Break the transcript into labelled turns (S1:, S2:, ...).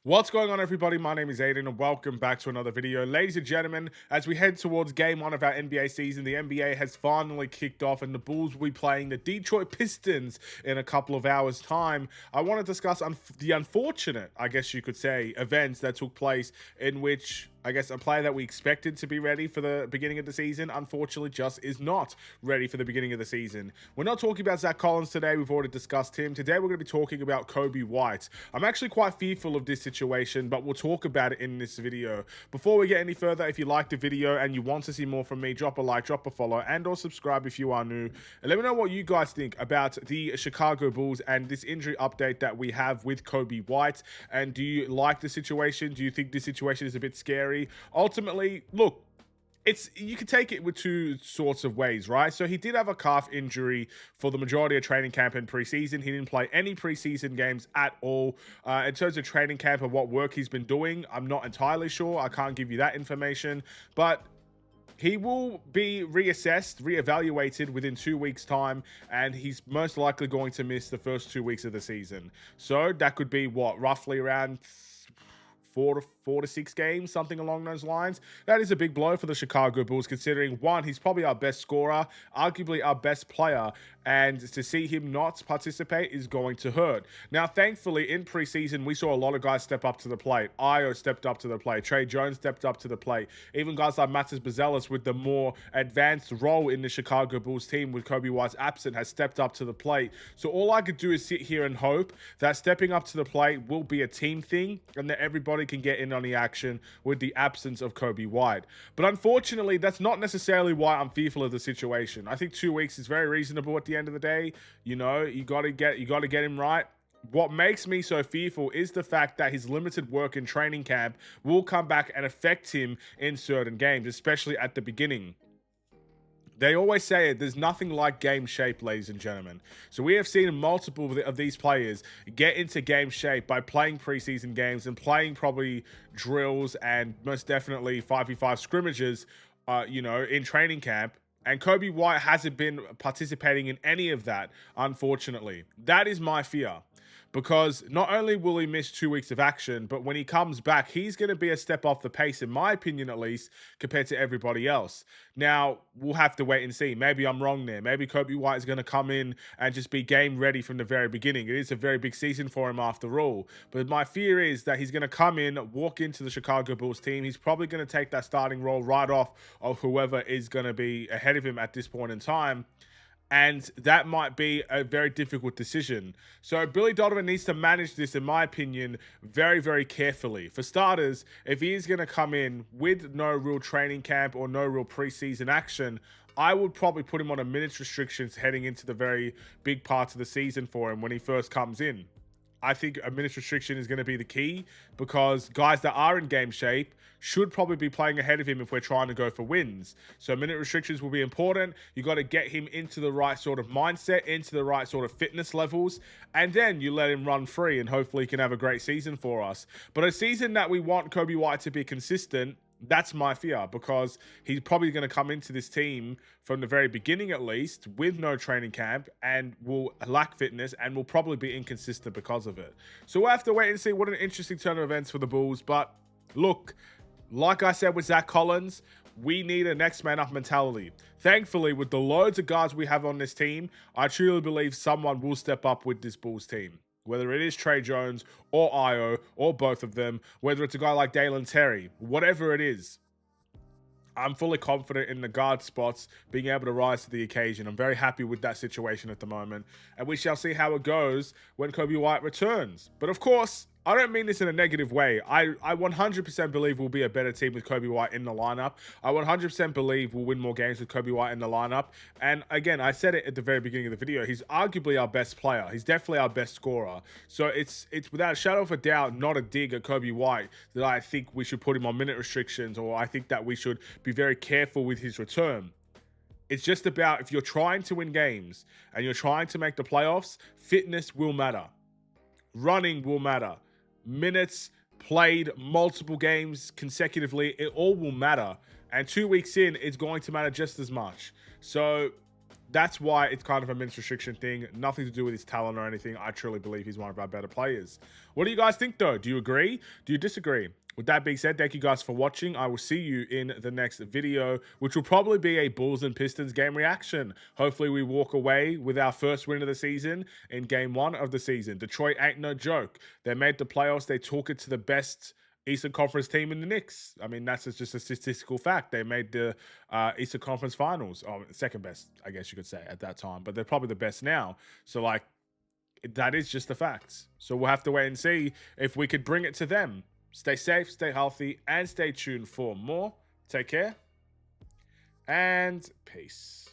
S1: What's going on, everybody? My name is Aiden, and welcome back to another video. Ladies and gentlemen, as we head towards game one of our NBA season, the NBA has finally kicked off, and the Bulls will be playing the Detroit Pistons in a couple of hours' time. I want to discuss the unfortunate, I guess you could say, events that took place in which I guess a player that we expected to be ready for the beginning of the season, unfortunately, just is not ready for the beginning of the season. We're not talking about Zach Collins today. We've already discussed him. Today, we're going to be talking about Coby White. I'm actually quite fearful of this situation, but we'll talk about it in this video. Before we get any further, if you liked the video and you want to see more from me, drop a like, drop a follow, and or subscribe if you are new. And let me know what you guys think about the Chicago Bulls and this injury update that we have with Coby White. And do you like the situation? Do you think this situation is a bit scary? Ultimately, look, you can take it with two sorts of ways, right? So he did have a calf injury for the majority of training camp and preseason. He didn't play any preseason games at all. In terms of training camp and what work he's been doing, I'm not entirely sure. I can't give you that information, but he will be reassessed, reevaluated within 2 weeks' time, and he's most likely going to miss the first 2 weeks of the season. So that could be what, roughly around four to six games, something along those lines. That is a big blow for the Chicago Bulls, considering one, he's probably our best scorer, arguably our best player, and to see him not participate is going to hurt. Now, thankfully, in preseason, we saw a lot of guys step up to the plate. Io stepped up to the plate. Trey Jones stepped up to the plate. Even guys like Matas Buzelis with the more advanced role in the Chicago Bulls team with Coby White's absent has stepped up to the plate. So all I could do is sit here and hope that stepping up to the plate will be a team thing and that everybody can get in on the action with the absence of Coby White. But unfortunately, that's not necessarily why I'm fearful of the situation. I think 2 weeks is very reasonable at the end of the day. You know, you got to get him right. What makes me so fearful is the fact that his limited work in training camp will come back and affect him in certain games, especially at the beginning. They always say it, there's nothing like game shape, ladies and gentlemen. So we have seen multiple of these players get into game shape by playing preseason games and playing probably drills and most definitely 5v5 scrimmages, in training camp. And Coby White hasn't been participating in any of that, unfortunately. That is my fear. Because not only will he miss 2 weeks of action, but when he comes back, he's going to be a step off the pace, in my opinion at least, compared to everybody else. Now, we'll have to wait and see. Maybe I'm wrong there. Maybe Coby White is going to come in and just be game ready from the very beginning. It is a very big season for him after all. But my fear is that he's going to come in, walk into the Chicago Bulls team. He's probably going to take that starting role right off of whoever is going to be ahead of him at this point in time. And that might be a very difficult decision. So Billy Donovan needs to manage this, in my opinion, very, very carefully. For starters, if he is going to come in with no real training camp or no real preseason action, I would probably put him on a minutes restrictions heading into the very big parts of the season for him when he first comes in. I think a minutes restriction is going to be the key because guys that are in game shape should probably be playing ahead of him if we're trying to go for wins. So minute restrictions will be important. You got to get him into the right sort of mindset, into the right sort of fitness levels, and then you let him run free and hopefully he can have a great season for us. But a season that we want Coby White to be consistent, that's my fear because he's probably going to come into this team from the very beginning at least with no training camp and will lack fitness and will probably be inconsistent because of it. So we'll have to wait and see. What an interesting turn of events for the Bulls. But look, like I said with Zach Collins, we need a next man up mentality. Thankfully, with the loads of guards we have on this team, I truly believe someone will step up with this Bulls team. Whether it is Trey Jones or Io or both of them, whether it's a guy like Dalen Terry, whatever it is, I'm fully confident in the guard spots being able to rise to the occasion. I'm very happy with that situation at the moment. And we shall see how it goes when Coby White returns. But of course, I don't mean this in a negative way. I 100% believe we'll be a better team with Coby White in the lineup. I 100% believe we'll win more games with Coby White in the lineup. And again, I said it at the very beginning of the video. He's arguably our best player. He's definitely our best scorer. So it's without a shadow of a doubt not a dig at Coby White that I think we should put him on minute restrictions or I think that we should be very careful with his return. It's just about if you're trying to win games and you're trying to make the playoffs, fitness will matter. Running will matter. Minutes played, multiple games consecutively, it all will matter. And 2 weeks in, it's going to matter just as much. So that's why it's kind of a minutes restriction thing. Nothing to do with his talent or anything. I truly believe he's one of our better players. What do you guys think, though? Do you agree? Do you disagree? With that being said, thank you guys for watching. I will see you in the next video, which will probably be a Bulls and Pistons game reaction. Hopefully we walk away with our first win of the season in game 1 of the season. Detroit ain't no joke. They made the playoffs. They took it to the best Eastern Conference team in the Knicks. I mean, that's just a statistical fact. They made the Eastern Conference Finals. Second best, I guess you could say, at that time. But they're probably the best now. So, like, that is just the facts. So we'll have to wait and see if we could bring it to them. Stay safe, stay healthy, and stay tuned for more. Take care, and peace.